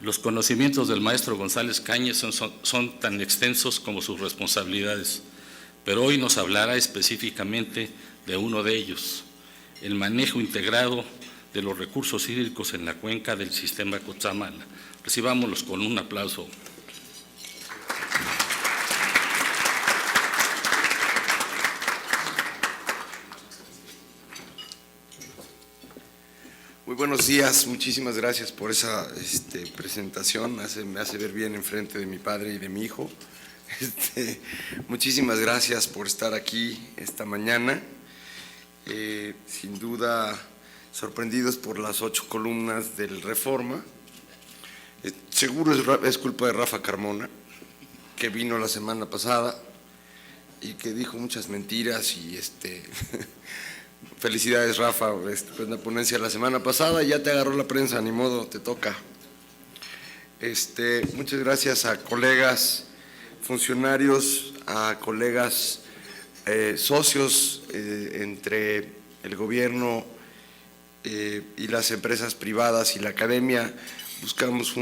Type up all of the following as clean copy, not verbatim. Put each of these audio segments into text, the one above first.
Los conocimientos del maestro González Cañes son tan extensos como sus responsabilidades, pero hoy nos hablará específicamente de uno de ellos, el manejo integrado de los recursos hídricos en la cuenca del sistema Cutzamala. Recibámoslos con un aplauso. Muy buenos días, muchísimas gracias por esa presentación, me hace ver bien enfrente de mi padre y de mi hijo. Muchísimas gracias por estar aquí esta mañana. Sin duda, sorprendidos por las 8 columnas del Reforma. Seguro es culpa de Rafa Carmona, que vino la semana pasada y que dijo muchas mentiras y felicidades, Rafa, pues la ponencia la semana pasada, ya te agarró la prensa, ni modo, te toca. Muchas gracias a colegas funcionarios, a colegas socios entre el gobierno y las empresas privadas y la academia. Buscamos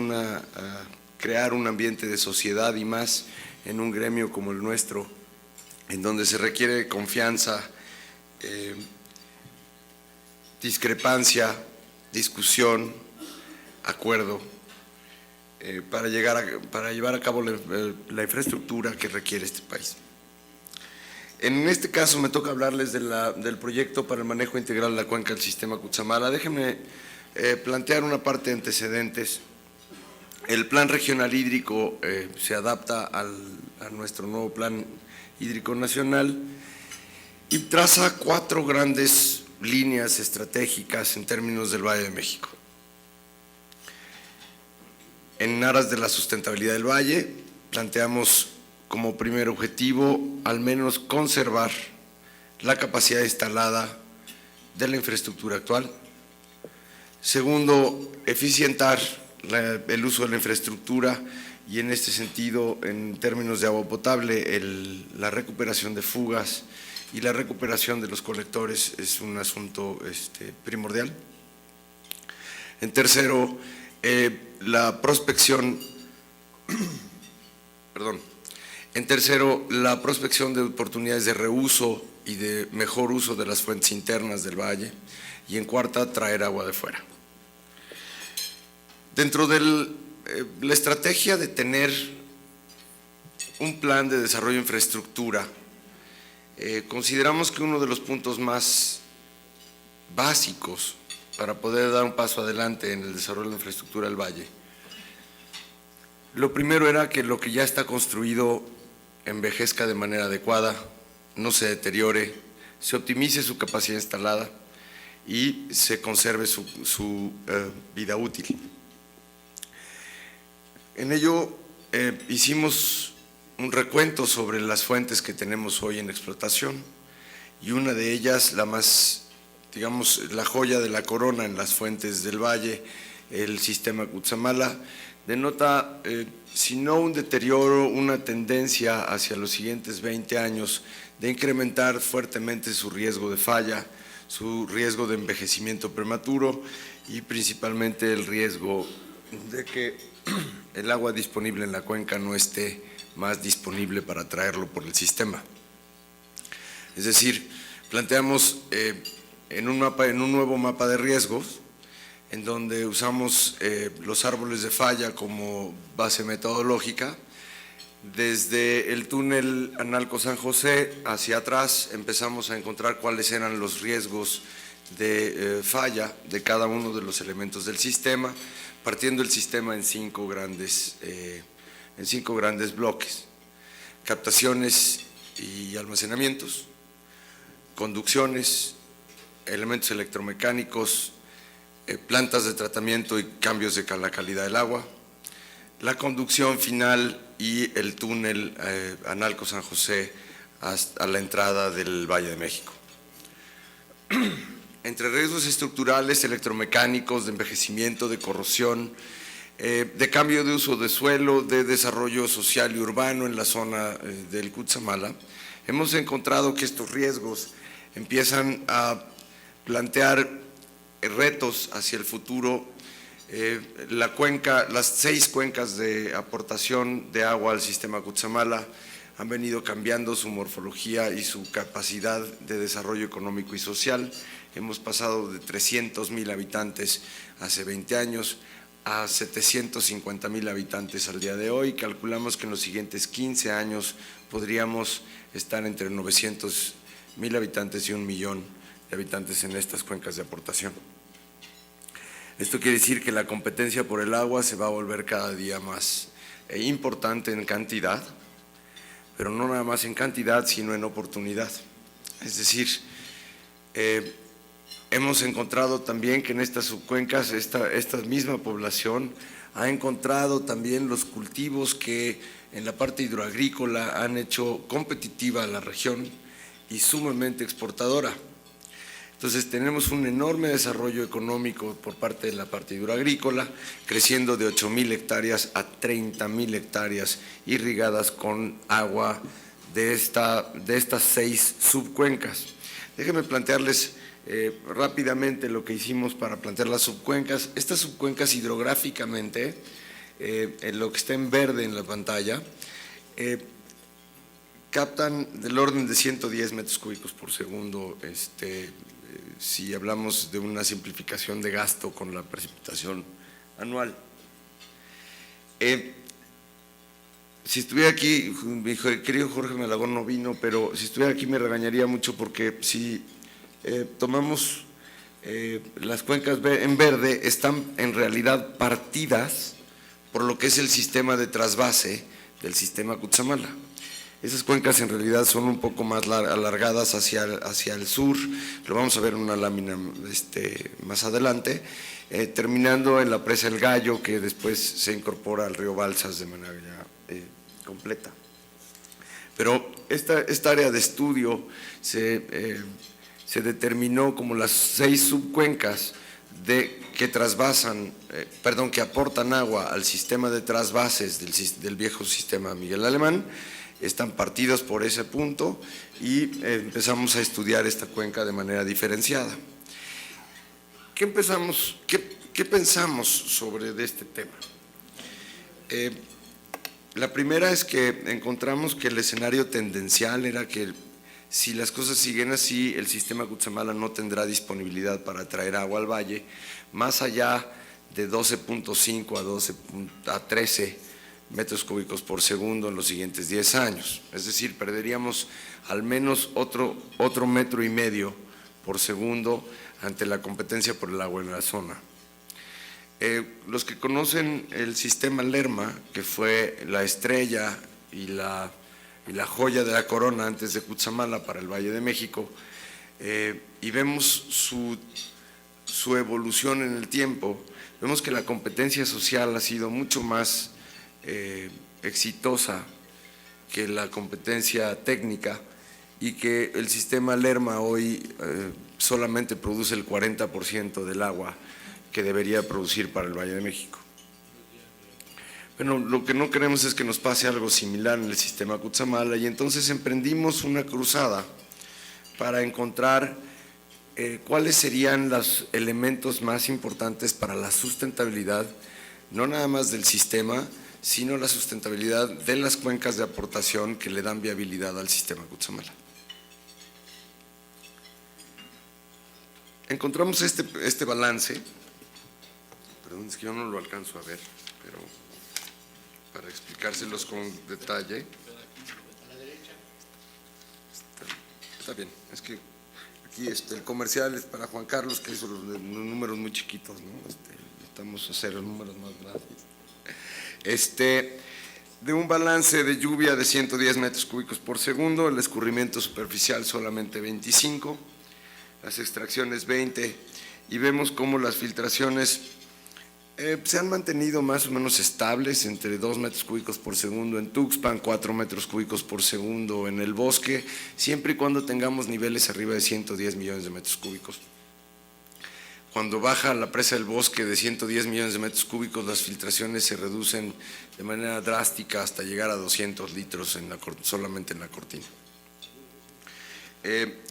crear un ambiente de sociedad y más en un gremio como el nuestro, en donde se requiere confianza, discrepancia, discusión, acuerdo, para llevar a cabo la infraestructura que requiere este país. En este caso me toca hablarles del proyecto para el manejo integral de la cuenca del sistema Cutzamala. Déjenme plantear una parte de antecedentes. El Plan Regional Hídrico se adapta a nuestro nuevo Plan Hídrico Nacional y traza 4 grandes líneas estratégicas en términos del Valle de México. En aras de la sustentabilidad del valle, planteamos como primer objetivo al menos conservar la capacidad instalada de la infraestructura actual. Segundo, eficientar el uso de la infraestructura y en este sentido, en términos de agua potable, la recuperación de fugas y la recuperación de los colectores es un asunto primordial. En tercero, la prospección de oportunidades de reuso y de mejor uso de las fuentes internas del valle. Y en cuarta, traer agua de fuera. Dentro de la estrategia de tener un plan de desarrollo de infraestructura, consideramos que uno de los puntos más básicos para poder dar un paso adelante en el desarrollo de la infraestructura del valle, lo primero era que lo que ya está construido envejezca de manera adecuada, no se deteriore, se optimice su capacidad instalada y se conserve su vida útil. En ello hicimos un recuento sobre las fuentes que tenemos hoy en explotación y una de ellas, la más, digamos, la joya de la corona en las fuentes del valle, el sistema Cutzamala, denota, si no un deterioro, una tendencia hacia los siguientes 20 años de incrementar fuertemente su riesgo de falla, su riesgo de envejecimiento prematuro y principalmente el riesgo de que el agua disponible en la cuenca no esté más disponible para traerlo por el sistema. Es decir, planteamos en un nuevo mapa de riesgos, en donde usamos los árboles de falla como base metodológica. Desde el túnel Analco-San José hacia atrás empezamos a encontrar cuáles eran los riesgos de falla de cada uno de los elementos del sistema, partiendo el sistema en 5 grandes bloques: captaciones y almacenamientos, conducciones, elementos electromecánicos, plantas de tratamiento y cambios de la calidad del agua, la conducción final y el túnel Analco-San José hasta la entrada del Valle de México. Entre riesgos estructurales, electromecánicos, de envejecimiento, de corrosión, de cambio de uso de suelo, de desarrollo social y urbano en la zona del Cutzamala, hemos encontrado que estos riesgos empiezan a plantear retos hacia el futuro Las 6 cuencas de aportación de agua al sistema Cutzamala han venido cambiando su morfología y su capacidad de desarrollo económico y social. Hemos pasado de 300,000 habitantes hace 20 años a 750,000 habitantes al día de hoy. Calculamos que en los siguientes 15 años podríamos estar entre 900,000 habitantes y 1,000,000 de habitantes en estas cuencas de aportación. Esto quiere decir que la competencia por el agua se va a volver cada día más importante en cantidad, pero no nada más en cantidad, sino en oportunidad. Es decir, hemos encontrado también que en estas subcuencas esta misma población ha encontrado también los cultivos que en la parte hidroagrícola han hecho competitiva a la región y sumamente exportadora. Entonces tenemos un enorme desarrollo económico por parte de la parte hidroagrícola, creciendo de 8,000 hectáreas a 30,000 hectáreas irrigadas con agua de estas 6 subcuencas. Déjenme plantearles rápidamente lo que hicimos para plantear las subcuencas. Estas subcuencas hidrográficamente, lo que está en verde en la pantalla, captan del orden de 110 metros cúbicos por segundo, si hablamos de una simplificación de gasto con la precipitación anual. Si estuviera aquí, mi querido Jorge Malagón no vino, pero si estuviera aquí me regañaría mucho porque si tomamos las cuencas en verde, están en realidad partidas por lo que es el sistema de trasvase del sistema Cutzamala. Esas cuencas en realidad son un poco más alargadas hacia el sur, lo vamos a ver en una lámina más adelante, terminando en la presa El Gallo, que después se incorpora al río Balsas de manera ya completa. Pero esta área de estudio se determinó como las 6 subcuencas que aportan agua al sistema de trasvases del viejo sistema Miguel Alemán. Están partidos por ese punto y empezamos a estudiar esta cuenca de manera diferenciada. ¿Qué pensamos sobre este tema? La primera es que encontramos que el escenario tendencial era que si las cosas siguen así, el sistema Cutzamala no tendrá disponibilidad para traer agua al valle, más allá de 12.5 a 13 metros cúbicos por segundo en los siguientes 10 años. Es decir, perderíamos al menos otro 1,5 metros por segundo ante la competencia por el agua en la zona. Los que conocen el sistema Lerma, que fue la estrella y la joya de la corona antes de Cutzamala para el Valle de México, y vemos su evolución en el tiempo, vemos que la competencia social ha sido mucho más exitosa que la competencia técnica y que el sistema Lerma hoy solamente produce el 40% del agua que debería producir para el Valle de México. Bueno, lo que no queremos es que nos pase algo similar en el sistema Cutzamala y entonces emprendimos una cruzada para encontrar cuáles serían los elementos más importantes para la sustentabilidad, no nada más del sistema, sino la sustentabilidad de las cuencas de aportación que le dan viabilidad al sistema Cutzamala. Encontramos este balance, perdón, es que yo no lo alcanzo a ver, pero para explicárselos con detalle. Está bien, es que aquí el comercial es para Juan Carlos, que hizo los números muy chiquitos, ¿no? Necesitamos hacer los números más grandes. De un balance de lluvia de 110 metros cúbicos por segundo, el escurrimiento superficial solamente 25, las extracciones 20, y vemos cómo las filtraciones se han mantenido más o menos estables entre 2 metros cúbicos por segundo en Tuxpan, 4 metros cúbicos por segundo en el Bosque, siempre y cuando tengamos niveles arriba de 110 millones de metros cúbicos. Cuando baja la presa del Bosque de 110 millones de metros cúbicos, las filtraciones se reducen de manera drástica hasta llegar a 200 litros solamente en la cortina.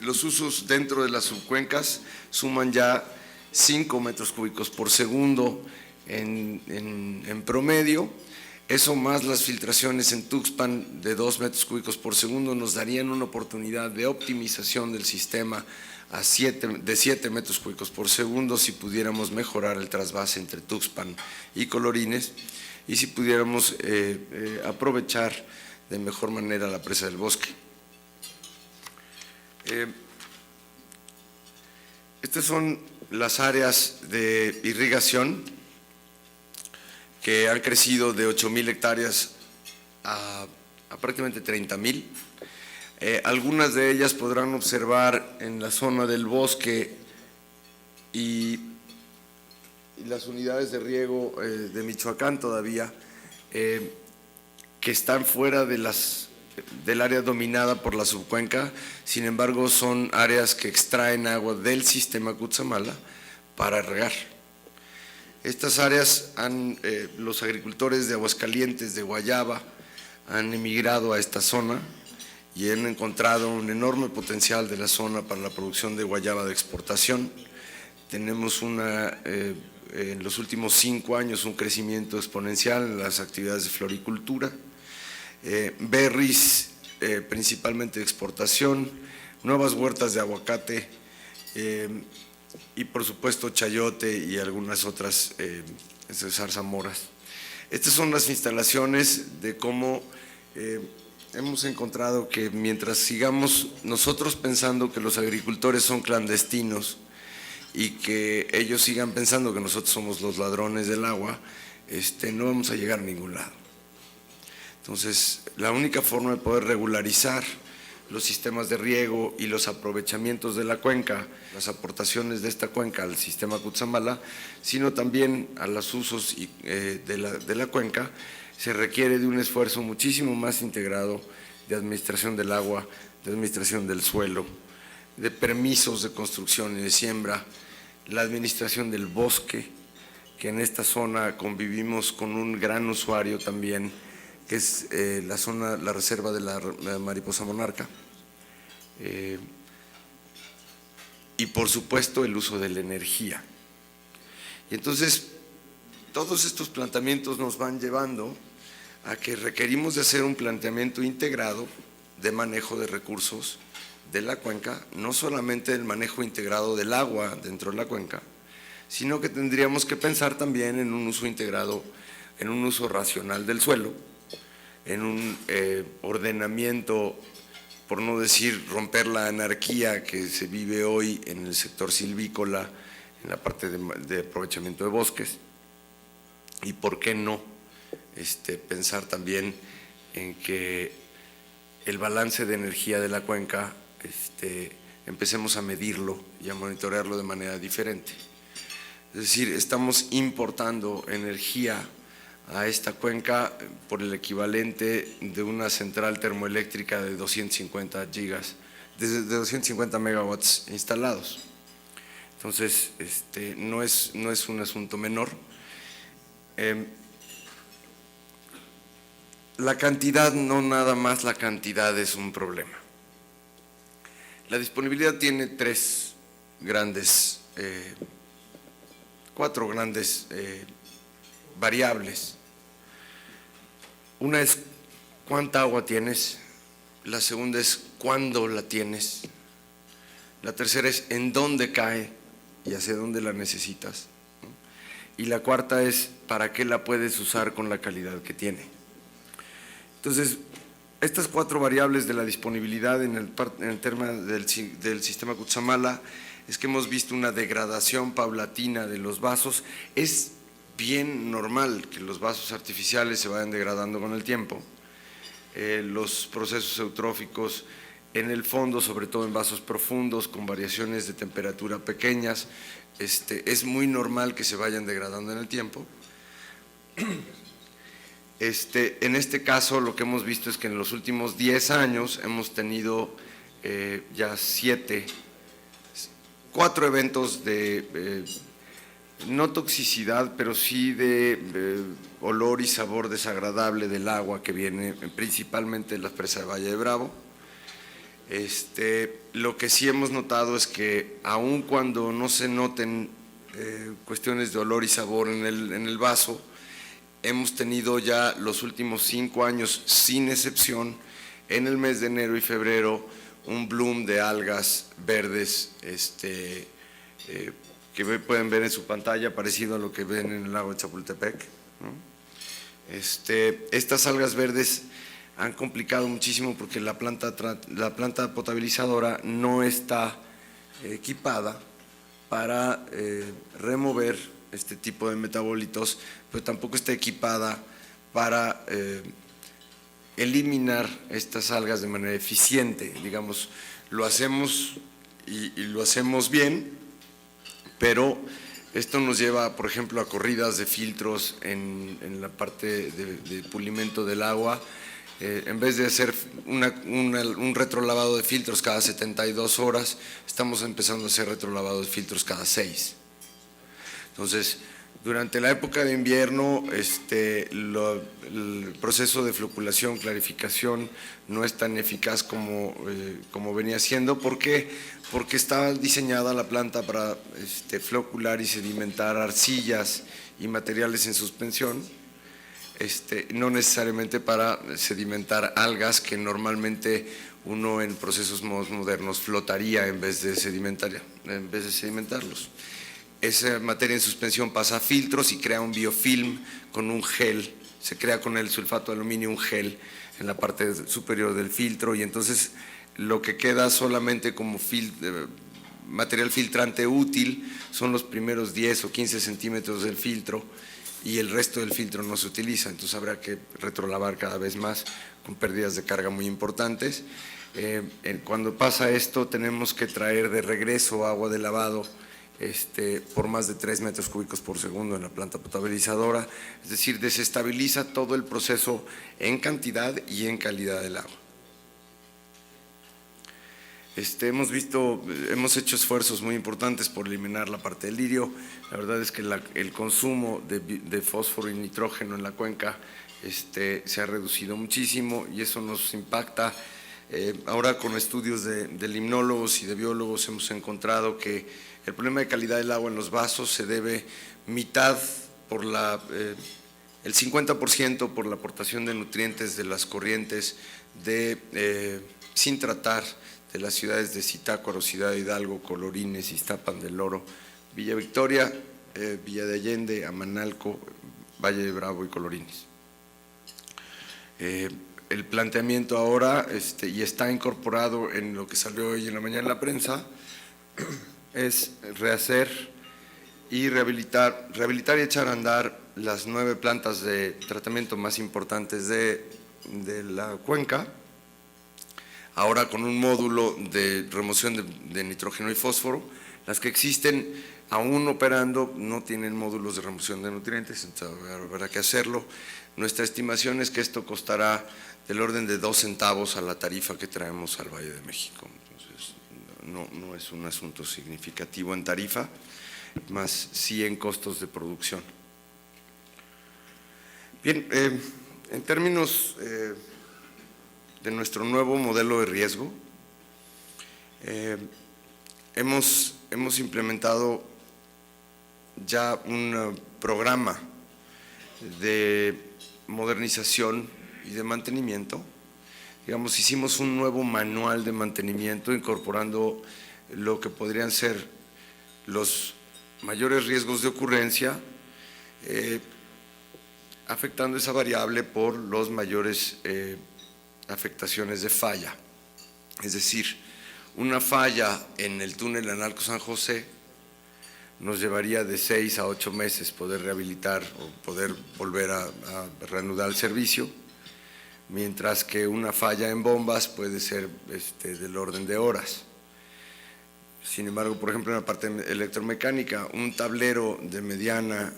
Los usos dentro de las subcuencas suman ya 5 metros cúbicos por segundo en promedio. Eso más las filtraciones en Tuxpan de 2 metros cúbicos por segundo nos darían una oportunidad de optimización del sistema de 7 metros cúbicos por segundo si pudiéramos mejorar el trasvase entre Tuxpan y Colorines y si pudiéramos aprovechar de mejor manera la presa del Bosque. Estas son las áreas de irrigación que han crecido de 8,000 hectáreas a prácticamente 30,000. Algunas de ellas podrán observar en la zona del Bosque y las unidades de riego de Michoacán todavía, que están fuera del área dominada por la subcuenca. Sin embargo, son áreas que extraen agua del sistema Cutzamala para regar. Estas áreas los agricultores de Aguascalientes, de Guayaba, han emigrado a esta zona y han encontrado un enorme potencial de la zona para la producción de guayaba de exportación. Tenemos en los últimos 5 años un crecimiento exponencial en las actividades de floricultura, berries principalmente de exportación, nuevas huertas de aguacate, y por supuesto chayote y algunas otras zarzamoras. Estas son las instalaciones de cómo hemos encontrado que mientras sigamos nosotros pensando que los agricultores son clandestinos y que ellos sigan pensando que nosotros somos los ladrones del agua, no vamos a llegar a ningún lado. Entonces, la única forma de poder regularizar los sistemas de riego y los aprovechamientos de la cuenca, las aportaciones de esta cuenca al sistema Cutzamala, sino también a los usos de la cuenca, se requiere de un esfuerzo muchísimo más integrado de administración del agua, de administración del suelo, de permisos de construcción y de siembra, la administración del bosque, que en esta zona convivimos con un gran usuario también, que es la reserva de la mariposa monarca, y por supuesto el uso de la energía. Y entonces todos estos planteamientos nos van llevando a que requerimos de hacer un planteamiento integrado de manejo de recursos de la cuenca, no solamente el manejo integrado del agua dentro de la cuenca, sino que tendríamos que pensar también en un uso integrado, en un uso racional del suelo, en un ordenamiento, por no decir romper la anarquía que se vive hoy en el sector silvícola, en la parte de aprovechamiento de bosques, y por qué no pensar también en que el balance de energía de la cuenca empecemos a medirlo y a monitorearlo de manera diferente. Es decir, estamos importando energía a esta cuenca por el equivalente de una central termoeléctrica de 250 gigas, de 250 megawatts instalados. Entonces, no es un asunto menor. La cantidad, no nada más la cantidad es un problema. La disponibilidad tiene cuatro grandes variables. Una es cuánta agua tienes, la segunda es cuándo la tienes, la tercera es en dónde cae y hacia dónde la necesitas, y la cuarta es para qué la puedes usar con la calidad que tiene. Entonces, estas 4 variables de la disponibilidad en el tema del sistema Cutzamala es que hemos visto una degradación paulatina de los vasos. Es bien normal que los vasos artificiales se vayan degradando con el tiempo. Los procesos eutróficos en el fondo, sobre todo en vasos profundos, con variaciones de temperatura pequeñas, es muy normal que se vayan degradando en el tiempo. En este caso, lo que hemos visto es que en los últimos 10 años hemos tenido ya 4 eventos de no toxicidad, pero sí de olor y sabor desagradable del agua que viene principalmente de la presa de Valle de Bravo. Lo que sí hemos notado es que aun cuando no se noten cuestiones de olor y sabor en el vaso. Hemos tenido ya los últimos 5 años, sin excepción, en el mes de enero y febrero, un bloom de algas verdes que pueden ver en su pantalla, parecido a lo que ven en el lago de Chapultepec, ¿no? Estas algas verdes han complicado muchísimo porque la planta potabilizadora no está equipada para remover este tipo de metabolitos, pero tampoco está equipada para eliminar estas algas de manera eficiente. Digamos, lo hacemos y lo hacemos bien, pero esto nos lleva, por ejemplo, a corridas de filtros en la parte de pulimento del agua. En vez de hacer un retrolavado de filtros cada 72 horas, estamos empezando a hacer retrolavado de filtros cada 6. Entonces, durante la época de invierno, el proceso de floculación, clarificación, no es tan eficaz como venía siendo. ¿Por qué? Porque está diseñada la planta para flocular y sedimentar arcillas y materiales en suspensión, no necesariamente para sedimentar algas que normalmente uno en procesos modernos flotaría en vez de sedimentarlos. Esa materia en suspensión pasa a filtros y crea un biofilm con un gel, se crea con el sulfato de aluminio un gel en la parte superior del filtro, y entonces lo que queda solamente como material filtrante útil son los primeros 10 o 15 centímetros del filtro, y el resto del filtro no se utiliza. Entonces habrá que retrolavar cada vez más con pérdidas de carga muy importantes. Cuando pasa esto, tenemos que traer de regreso agua de lavado por más de 3 metros cúbicos por segundo en la planta potabilizadora, es decir, desestabiliza todo el proceso en cantidad y en calidad del agua. Hemos hecho esfuerzos muy importantes por eliminar la parte del lirio. La verdad es que el consumo de fósforo y nitrógeno en la cuenca se ha reducido muchísimo, y eso nos impacta. Ahora, con estudios de limnólogos y de biólogos, hemos encontrado que el problema de calidad del agua en los vasos se debe mitad por el 50% por la aportación de nutrientes de las corrientes sin tratar de las ciudades de Zitácuaro, Ciudad Hidalgo, Colorines, Iztapan del Oro, Villa Victoria, Villa de Allende, Amanalco, Valle de Bravo y Colorines. El planteamiento ahora, y está incorporado en lo que salió hoy en la mañana en la prensa, es rehacer y rehabilitar y echar a andar las 9 plantas de tratamiento más importantes de la cuenca, ahora con un módulo de remoción de nitrógeno y fósforo. Las que existen aún operando no tienen módulos de remoción de nutrientes, entonces habrá que hacerlo. Nuestra estimación es que esto costará del orden de 2 centavos a la tarifa que traemos al Valle de México. Entonces, no es un asunto significativo en tarifa, más sí en costos de producción. Bien, en términos de nuestro nuevo modelo de riesgo, hemos implementado ya un programa de modernización y de mantenimiento. Digamos, hicimos un nuevo manual de mantenimiento incorporando lo que podrían ser los mayores riesgos de ocurrencia, afectando esa variable por los mayores afectaciones de falla. Es decir, una falla en el túnel Analco San José nos llevaría de 6 a 8 meses poder rehabilitar o poder volver a reanudar el servicio, mientras que una falla en bombas puede ser del orden de horas. Sin embargo, por ejemplo, en la parte electromecánica, un tablero de mediana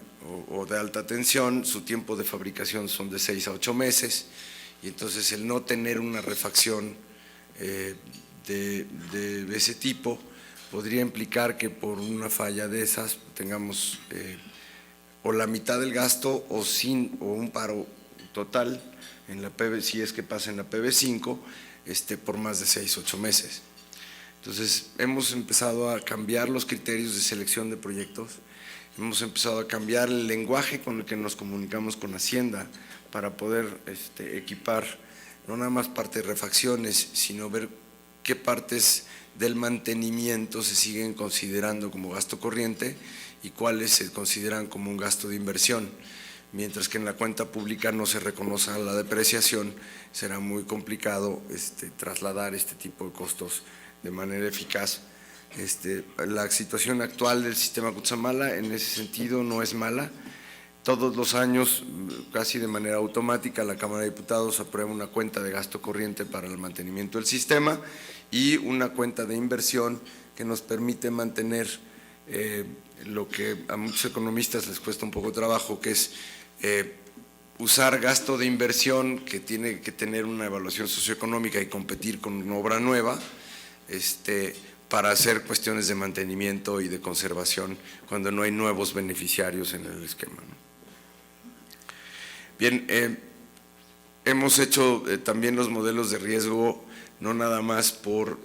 o de alta tensión, su tiempo de fabricación son de 6 a 8 meses, y entonces el no tener una refacción de ese tipo podría implicar que por una falla de esas tengamos o la mitad del gasto o un paro total en la si es que pasa en la PB5 por más de 6 o 8 meses. Entonces, hemos empezado a cambiar los criterios de selección de proyectos, hemos empezado a cambiar el lenguaje con el que nos comunicamos con Hacienda para poder equipar no nada más parte de refacciones, sino ver qué partes del mantenimiento se siguen considerando como gasto corriente y cuáles se consideran como un gasto de inversión. Mientras que en la cuenta pública no se reconoce la depreciación, será muy complicado trasladar este tipo de costos de manera eficaz. La situación actual del sistema Cutzamala en ese sentido no es mala. Todos los años, casi de manera automática, la Cámara de Diputados aprueba una cuenta de gasto corriente para el mantenimiento del sistema y una cuenta de inversión que nos permite mantener lo que a muchos economistas les cuesta un poco de trabajo, que es usar gasto de inversión que tiene que tener una evaluación socioeconómica y competir con una obra nueva, para hacer cuestiones de mantenimiento y de conservación cuando no hay nuevos beneficiarios en el esquema, ¿no? Bien, hemos hecho también los modelos de riesgo no nada más por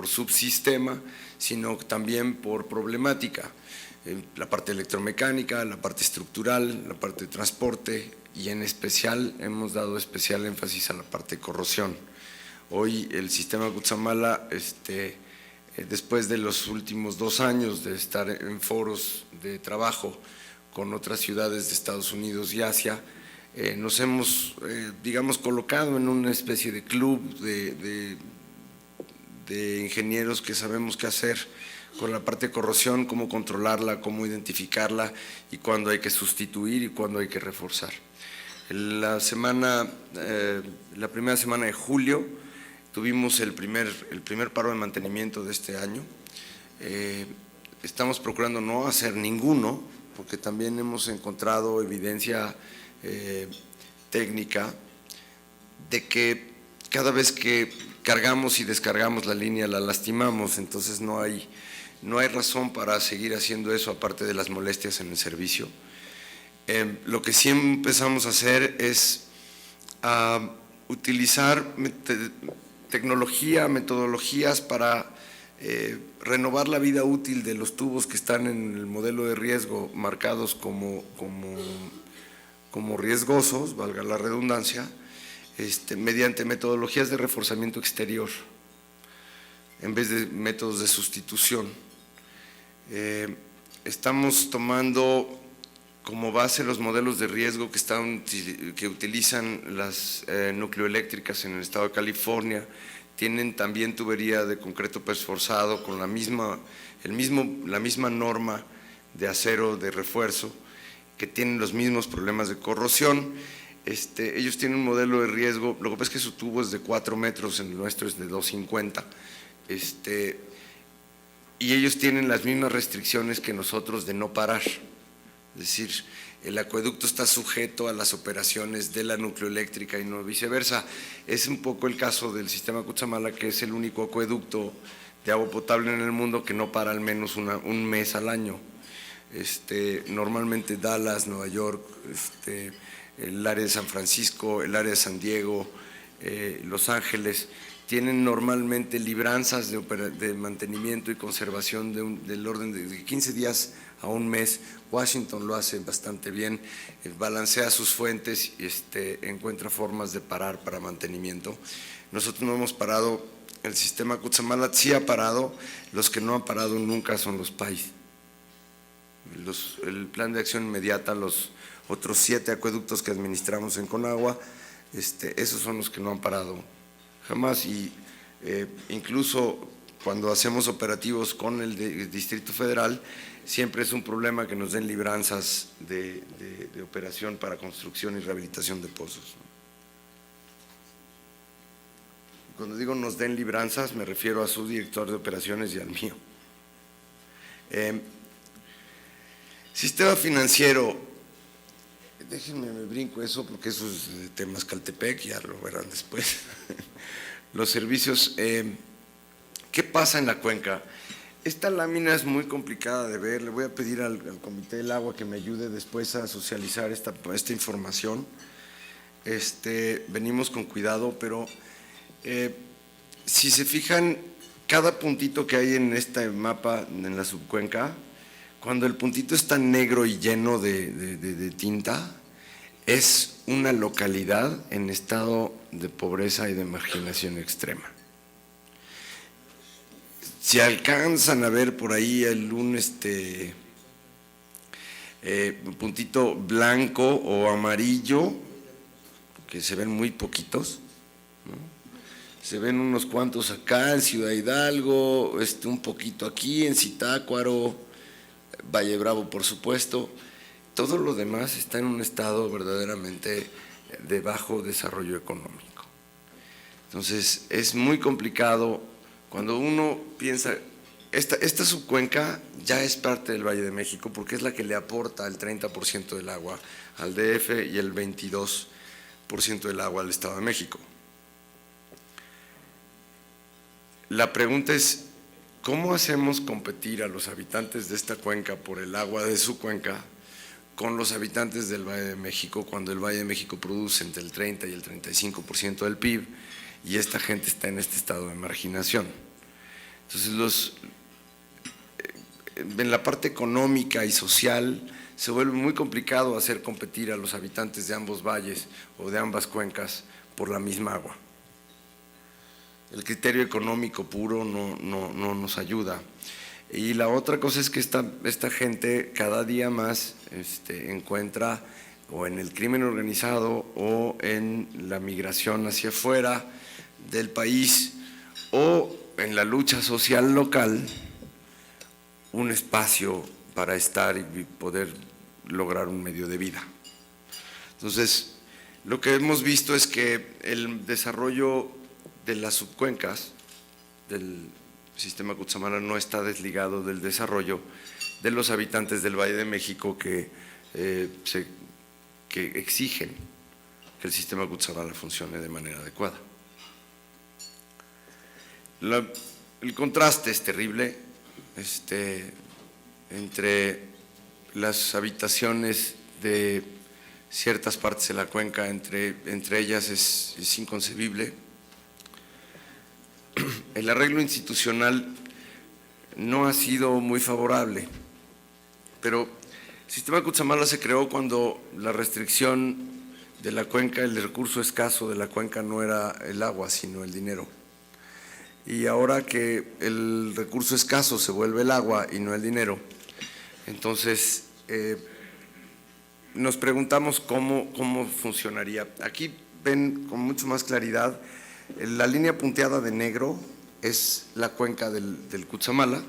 subsistema, sino también por problemática. La parte electromecánica, la parte estructural, la parte de transporte y en especial hemos dado especial énfasis a la parte de corrosión. Hoy el sistema Cutzamala, después de los últimos 2 años de estar en foros de trabajo con otras ciudades de Estados Unidos y Asia, nos hemos, digamos, colocado en una especie de club de ingenieros que sabemos qué hacer con la parte de corrosión, cómo controlarla, cómo identificarla y cuándo hay que sustituir y cuándo hay que reforzar. La primera semana de julio tuvimos el primer paro de mantenimiento de este año. Estamos procurando no hacer ninguno, porque también hemos encontrado evidencia técnica de que cada vez que cargamos y descargamos la línea la lastimamos, entonces no hay razón para seguir haciendo eso aparte de las molestias en el servicio. Lo que sí empezamos a hacer es utilizar tecnología, metodologías para renovar la vida útil de los tubos que están en el modelo de riesgo marcados como riesgosos, valga la redundancia, mediante metodologías de reforzamiento exterior en vez de métodos de sustitución. Estamos tomando como base los modelos de riesgo que utilizan las nucleoeléctricas en el estado de California. Tienen también tubería de concreto perforzado con la misma norma de acero de refuerzo, que tienen los mismos problemas de corrosión. Ellos tienen un modelo de riesgo, lo que pasa es que su tubo es de 4 metros, el nuestro es de 2,50, y ellos tienen las mismas restricciones que nosotros de no parar. Es decir, el acueducto está sujeto a las operaciones de la nucleoeléctrica y no viceversa. Es un poco el caso del sistema Cutzamala, que es el único acueducto de agua potable en el mundo que no para al menos un mes al año. Normalmente Dallas, Nueva York, el área de San Francisco, el área de San Diego, Los Ángeles, tienen normalmente libranzas de mantenimiento y conservación del orden de 15 días a un mes. Washington lo hace bastante bien, balancea sus fuentes y encuentra formas de parar para mantenimiento. Nosotros no hemos parado, el sistema Cutzamala sí ha parado, los que no han parado nunca son los PAIS. El plan de acción inmediata, los otros 7 acueductos que administramos en Conagua, esos son los que no han parado jamás, y incluso cuando hacemos operativos con el Distrito Federal, siempre es un problema que nos den libranzas de operación para construcción y rehabilitación de pozos. Cuando digo nos den libranzas, me refiero a su director de operaciones y al mío. Sistema financiero, déjenme me brinco eso porque eso es de Temascaltepec, ya lo verán después. Los servicios, ¿qué pasa en la cuenca? Esta lámina es muy complicada de ver, le voy a pedir al Comité del Agua que me ayude después a socializar esta información. Venimos con cuidado, pero si se fijan, cada puntito que hay en este mapa, en la subcuenca, cuando el puntito está negro y lleno de tinta, es una localidad en estado de pobreza y de marginación extrema. Si alcanzan a ver por ahí un puntito blanco o amarillo, que se ven muy poquitos, ¿no? Se ven unos cuantos acá en Ciudad Hidalgo, un poquito aquí en Zitácuaro, Valle Bravo, por supuesto. Todo lo demás está en un estado verdaderamente de bajo desarrollo económico. Entonces, es muy complicado cuando uno piensa, esta subcuenca ya es parte del Valle de México porque es la que le aporta el 30% del agua al DF y el 22% del agua al Estado de México. La pregunta es, ¿cómo hacemos competir a los habitantes de esta cuenca por el agua de su cuenca con los habitantes del Valle de México cuando el Valle de México produce entre el 30 y el 35% del PIB y esta gente está en este estado de marginación? Entonces, en la parte económica y social se vuelve muy complicado hacer competir a los habitantes de ambos valles o de ambas cuencas por la misma agua. El criterio económico puro no nos ayuda. Y la otra cosa es que esta gente cada día más encuentra o en el crimen organizado o en la migración hacia afuera del país o en la lucha social local un espacio para estar y poder lograr un medio de vida. Entonces, lo que hemos visto es que el desarrollo de las subcuencas del sistema Cutzamala no está desligado del desarrollo de los habitantes del Valle de México que exigen que el sistema Cutzamala funcione de manera adecuada. El contraste es terrible entre las habitaciones de ciertas partes de la cuenca, entre ellas es inconcebible. El arreglo institucional no ha sido muy favorable, pero el sistema Cutzamala se creó cuando la restricción de la cuenca, el recurso escaso de la cuenca no era el agua, sino el dinero. Y ahora que el recurso escaso se vuelve el agua y no el dinero, entonces nos preguntamos cómo funcionaría. Aquí ven con mucho más claridad. La línea punteada de negro es la cuenca del Cutzamala,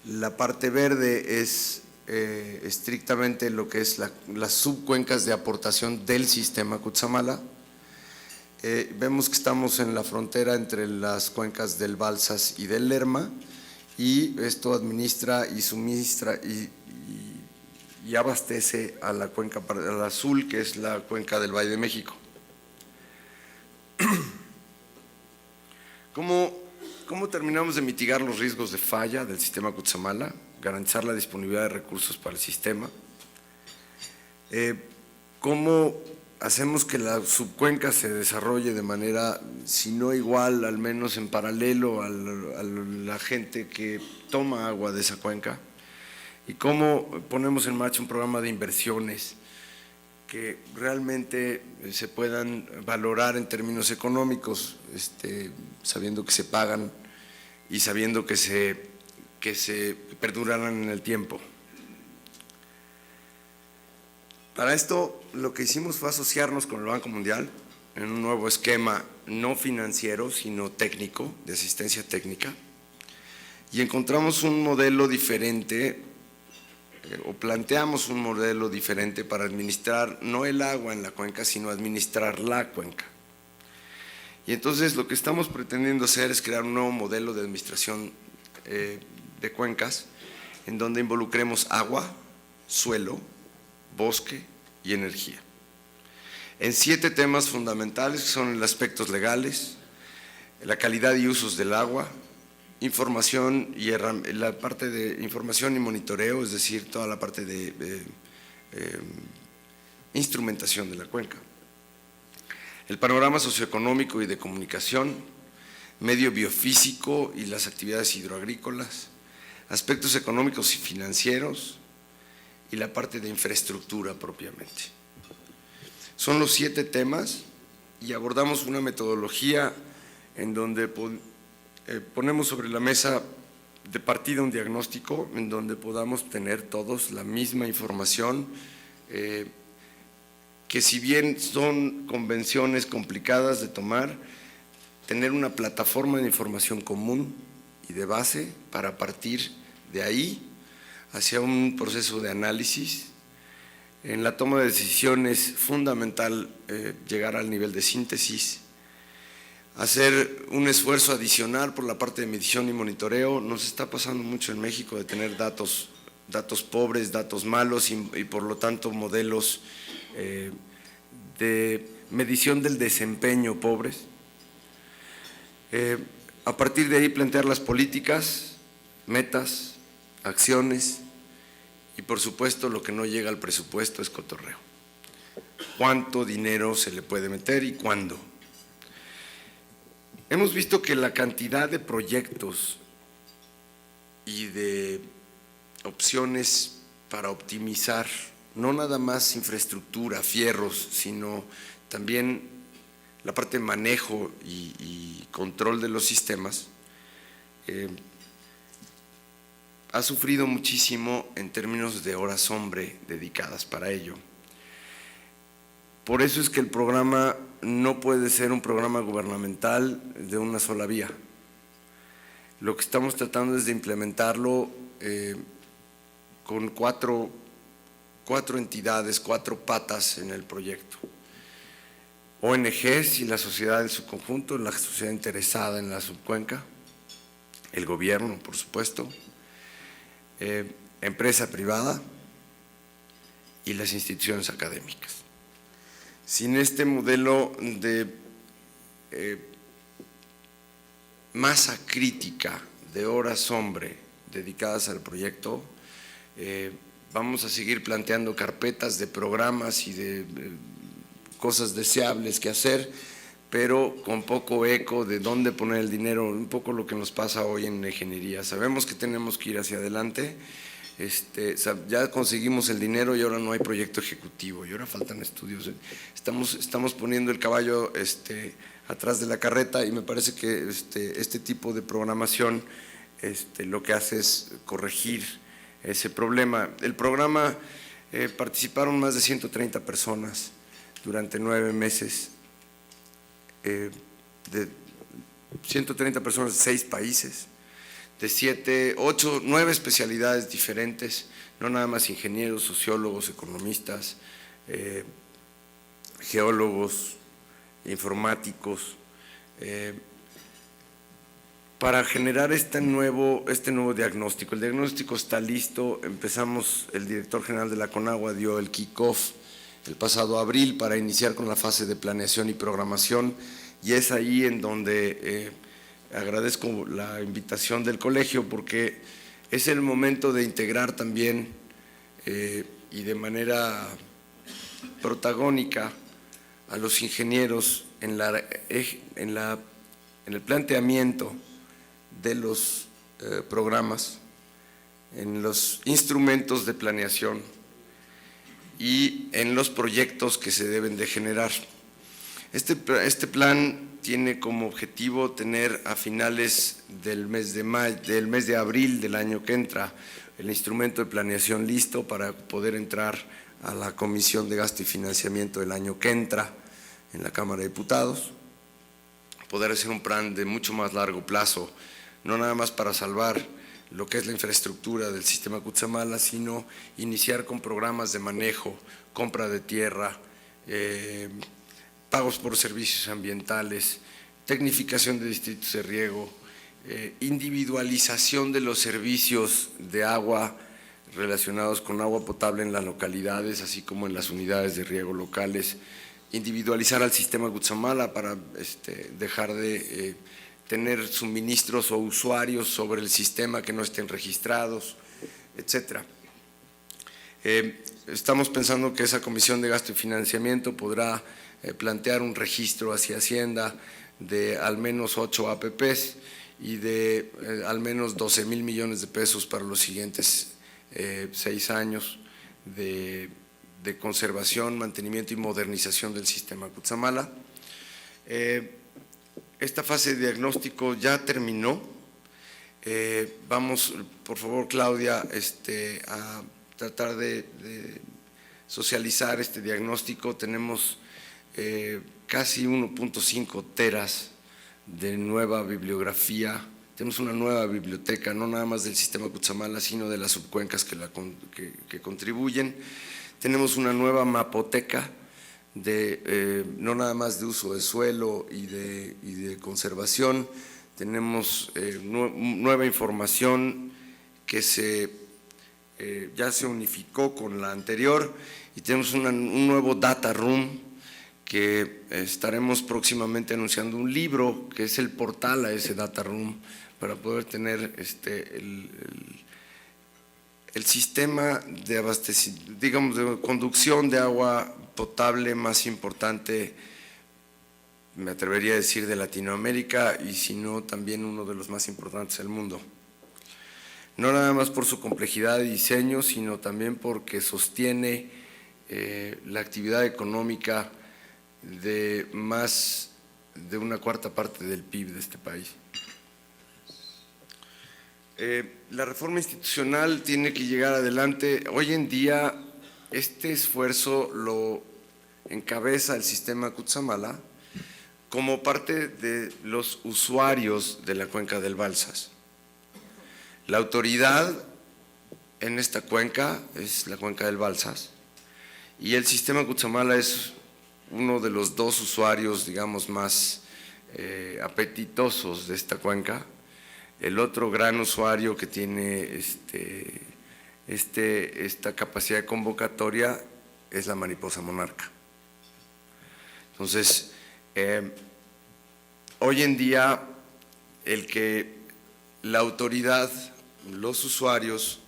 la parte verde es estrictamente lo que es las subcuencas de aportación del sistema Cutzamala. Vemos que estamos en la frontera entre las cuencas del Balsas y del Lerma y esto administra y suministra y abastece a la cuenca al azul, que es la cuenca del Valle de México. ¿Cómo terminamos de mitigar los riesgos de falla del sistema Cutzamala? Garantizar la disponibilidad de recursos para el sistema. ¿Cómo hacemos que la subcuenca se desarrolle de manera, si no igual, al menos en paralelo a la gente que toma agua de esa cuenca? ¿Y cómo ponemos en marcha un programa de inversiones que realmente se puedan valorar en términos económicos, sabiendo que se pagan y sabiendo que se perdurarán en el tiempo? Para esto, lo que hicimos fue asociarnos con el Banco Mundial en un nuevo esquema no financiero, sino técnico, de asistencia técnica, y encontramos un modelo diferente, o planteamos un modelo diferente para administrar no el agua en la cuenca, sino administrar la cuenca. Y entonces lo que estamos pretendiendo hacer es crear un nuevo modelo de administración de cuencas, en donde involucremos agua, suelo, bosque y energía, en 7 temas fundamentales que son los aspectos legales, la calidad y usos del agua, información y la parte de información y monitoreo, es decir, toda la parte de instrumentación de la cuenca, el panorama socioeconómico y de comunicación, medio biofísico y las actividades hidroagrícolas, aspectos económicos y financieros y la parte de infraestructura propiamente. Son los 7 temas y abordamos una metodología en donde ponemos sobre la mesa de partida un diagnóstico en donde podamos tener todos la misma información, que si bien son convenciones complicadas de tomar, tener una plataforma de información común y de base para partir de ahí hacia un proceso de análisis. En la toma de decisiones es fundamental llegar al nivel de síntesis, hacer un esfuerzo adicional por la parte de medición y monitoreo. Nos está pasando mucho en México de tener datos pobres, datos malos y por lo tanto modelos de medición del desempeño pobres. A partir de ahí plantear las políticas, metas, acciones y por supuesto lo que no llega al presupuesto es cotorreo. ¿Cuánto dinero se le puede meter y cuándo? Hemos visto que la cantidad de proyectos y de opciones para optimizar, no nada más infraestructura, fierros, sino también la parte de manejo y control de los sistemas, ha sufrido muchísimo en términos de horas hombre dedicadas para ello. Por eso es que el programa no puede ser un programa gubernamental de una sola vía. Lo que estamos tratando es de implementarlo con cuatro entidades, 4 patas en el proyecto. ONGs y la sociedad en su conjunto, la sociedad interesada en la subcuenca, el gobierno, por supuesto, empresa privada y las instituciones académicas. Sin este modelo de masa crítica de horas hombre dedicadas al proyecto, vamos a seguir planteando carpetas de programas y de cosas deseables que hacer, pero con poco eco de dónde poner el dinero, un poco lo que nos pasa hoy en la ingeniería. Sabemos que tenemos que ir hacia adelante, ya conseguimos el dinero y ahora no hay proyecto ejecutivo y ahora faltan estudios. Estamos poniendo el caballo atrás de la carreta y me parece que este tipo de programación lo que hace es corregir ese problema. El programa participaron más de 130 personas durante 9 meses, de 130 personas de 6 países, de 9 especialidades diferentes, no nada más ingenieros, sociólogos, economistas, geólogos, informáticos, para generar este nuevo diagnóstico. El diagnóstico está listo, el director general de la CONAGUA dio el kick-off el pasado abril para iniciar con la fase de planeación y programación, y es ahí en donde agradezco la invitación del colegio porque es el momento de integrar también y de manera protagónica a los ingenieros en el planteamiento de los programas, en los instrumentos de planeación y en los proyectos que se deben de generar. Este plan tiene como objetivo tener a finales del mes de abril del año que entra el instrumento de planeación listo para poder entrar a la Comisión de Gasto y Financiamiento del año que entra en la Cámara de Diputados, poder hacer un plan de mucho más largo plazo, no nada más para salvar lo que es la infraestructura del sistema Cutzamala, sino iniciar con programas de manejo, compra de tierra, pagos por servicios ambientales, tecnificación de distritos de riego, individualización de los servicios de agua relacionados con agua potable en las localidades, así como en las unidades de riego locales, individualizar al sistema Cutzamala para dejar de tener suministros o usuarios sobre el sistema que no estén registrados, etcétera. Estamos pensando que esa Comisión de Gasto y Financiamiento podrá plantear un registro hacia Hacienda de al menos 8 APPs y de al menos 12,000 millones de pesos para los siguientes 6 años de conservación, mantenimiento y modernización del sistema Cutzamala. Esta fase de diagnóstico ya terminó. Vamos, por favor, Claudia, a tratar de socializar este diagnóstico. Tenemos casi 1.5 teras de nueva bibliografía. Tenemos una nueva biblioteca, no nada más del sistema Cutzamala, sino de las subcuencas que contribuyen. Tenemos una nueva mapoteca, no nada más de uso de suelo y de conservación. Tenemos nueva información que ya se unificó con la anterior, y tenemos un nuevo data room que estaremos próximamente anunciando un libro que es el portal a ese data room para poder tener el sistema de abastecimiento, digamos, de conducción de agua potable más importante, me atrevería a decir, de Latinoamérica, y si no, también uno de los más importantes del mundo. No nada más por su complejidad de diseño, sino también porque sostiene la actividad económica de más de una cuarta parte del PIB de este país. La reforma institucional tiene que llegar adelante. Hoy en día este esfuerzo lo encabeza el sistema Cutzamala como parte de los usuarios de la cuenca del Balsas. La autoridad en esta cuenca es la cuenca del Balsas, y el sistema Cutzamala es uno de los 2 usuarios, digamos, más apetitosos de esta cuenca. El otro gran usuario que tiene esta capacidad de convocatoria es la mariposa monarca. Entonces, hoy en día, el que la autoridad, los usuarios,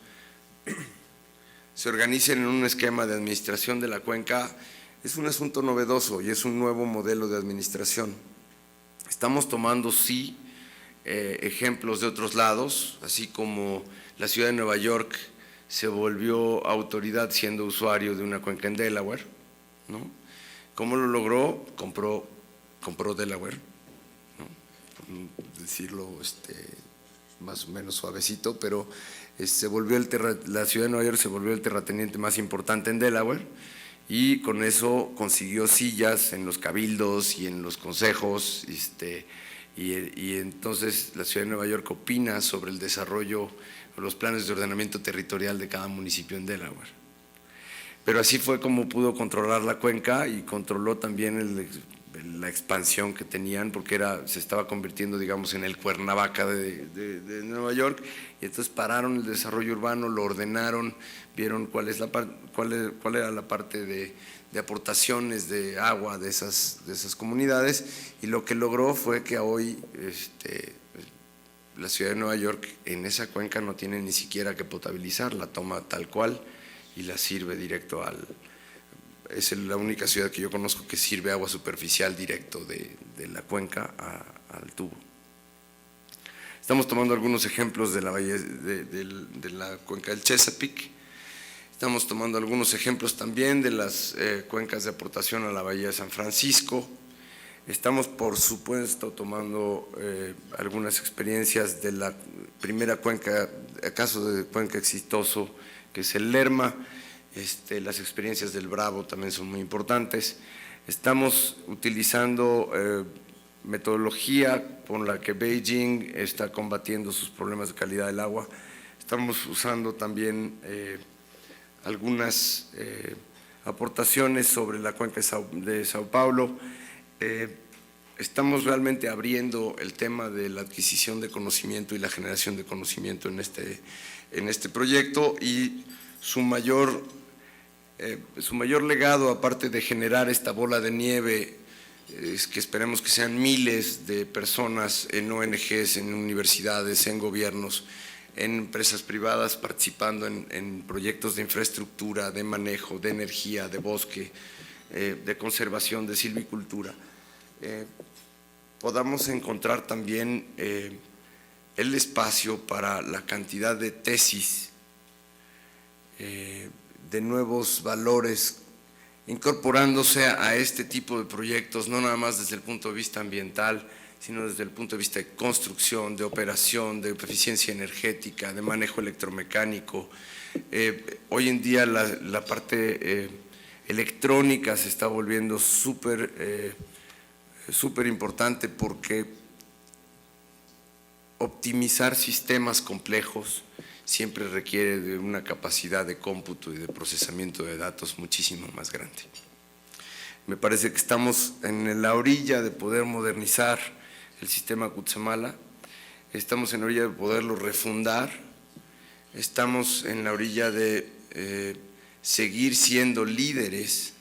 se organicen en un esquema de administración de la cuenca es un asunto novedoso y es un nuevo modelo de administración. Estamos tomando, sí, ejemplos de otros lados, así como la ciudad de Nueva York se volvió autoridad siendo usuario de una cuenca en Delaware, ¿no? ¿Cómo lo logró? Compró Delaware, ¿no? Por decirlo más o menos suavecito, pero la ciudad de Nueva York se volvió el terrateniente más importante en Delaware, y con eso consiguió sillas en los cabildos y en los consejos, y entonces la ciudad de Nueva York opina sobre el desarrollo o los planes de ordenamiento territorial de cada municipio en Delaware. Pero así fue como pudo controlar la cuenca, y controló también la expansión que tenían, porque se estaba convirtiendo, digamos, en el Cuernavaca de Nueva York, y entonces pararon el desarrollo urbano, lo ordenaron, vieron cuál era la parte de aportaciones de agua de esas comunidades, y lo que logró fue que hoy la ciudad de Nueva York en esa cuenca no tiene ni siquiera que potabilizar, la toma tal cual y la sirve directo es la única ciudad que yo conozco que sirve agua superficial directo de la cuenca al tubo. Estamos tomando algunos ejemplos de la cuenca del Chesapeake. Estamos tomando algunos ejemplos también de las cuencas de aportación a la bahía de San Francisco. Estamos, por supuesto, tomando algunas experiencias de la primera cuenca, caso de cuenca exitoso, que es el Lerma. Las experiencias del Bravo también son muy importantes. Estamos utilizando metodología con la que Beijing está combatiendo sus problemas de calidad del agua. Estamos usando también algunas aportaciones sobre la cuenca de Sao Paulo. Estamos realmente abriendo el tema de la adquisición de conocimiento y la generación de conocimiento en este proyecto, y su mayor legado, aparte de generar esta bola de nieve, es que esperemos que sean miles de personas en ONGs, en universidades, en gobiernos, en empresas privadas participando en proyectos de infraestructura, de manejo, de energía, de bosque, de conservación, de silvicultura. podamos encontrar también el espacio para la cantidad de tesis, de nuevos valores, incorporándose a este tipo de proyectos, no nada más desde el punto de vista ambiental, sino desde el punto de vista de construcción, de operación, de eficiencia energética, de manejo electromecánico. Hoy en día la parte electrónica se está volviendo súper importante, porque optimizar sistemas complejos siempre requiere de una capacidad de cómputo y de procesamiento de datos muchísimo más grande. Me parece que estamos en la orilla de poder modernizar el sistema Cutzamala, estamos en la orilla de poderlo refundar, estamos en la orilla de seguir siendo líderes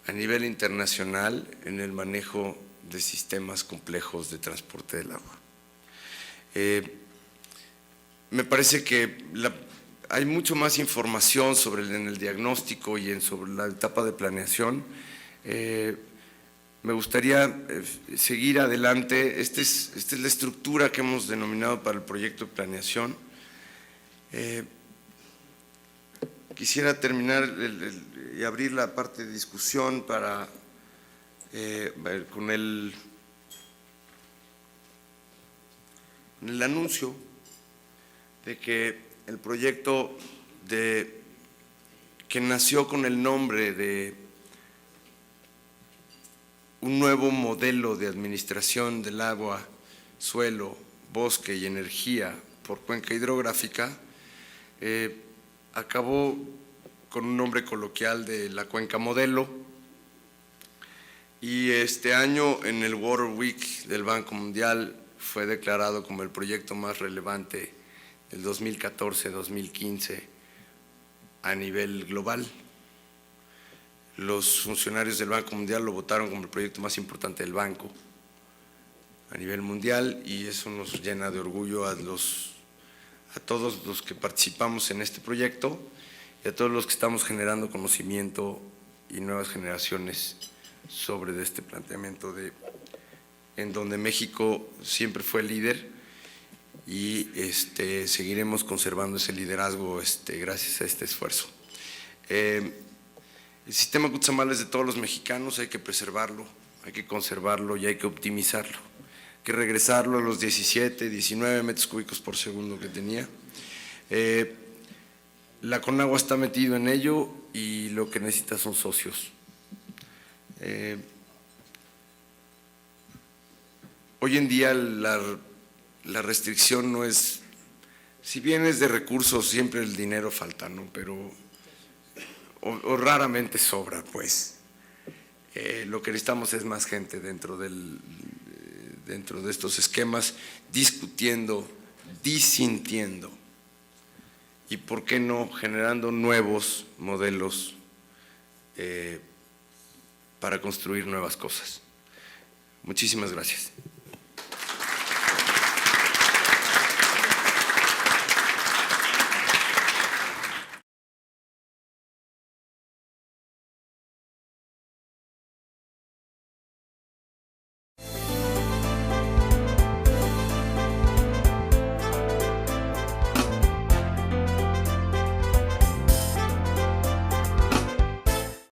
a nivel internacional en el manejo de sistemas complejos de transporte del agua. Me parece que hay mucho más información en el diagnóstico y sobre la etapa de planeación. Me gustaría seguir adelante. Esta es la estructura que hemos denominado para el proyecto de planeación. Quisiera terminar y abrir la parte de discusión con el anuncio de que el proyecto que nació con el nombre de un nuevo modelo de administración del agua, suelo, bosque y energía por cuenca hidrográfica, acabó con un nombre coloquial de la Cuenca Modelo, y este año en el Water Week del Banco Mundial fue declarado como el proyecto más relevante del 2014-2015 a nivel global. Los funcionarios del Banco Mundial lo votaron como el proyecto más importante del banco a nivel mundial, y eso nos llena de orgullo a todos los que participamos en este proyecto y a todos los que estamos generando conocimiento y nuevas generaciones sobre este planteamiento en donde México siempre fue líder, y seguiremos conservando ese liderazgo gracias a este esfuerzo. El sistema Cutzamala es de todos los mexicanos, hay que preservarlo, hay que conservarlo y hay que optimizarlo. Hay que regresarlo a los 17, 19 metros cúbicos por segundo que tenía. La Conagua está metido en ello y lo que necesita son socios. Hoy en día la restricción no es, si bien es de recursos, siempre el dinero falta, ¿no? Pero o raramente sobra, pues. Lo que necesitamos es más gente dentro de estos esquemas, discutiendo, disintiendo y, ¿por qué no?, generando nuevos modelos para construir nuevas cosas. Muchísimas gracias.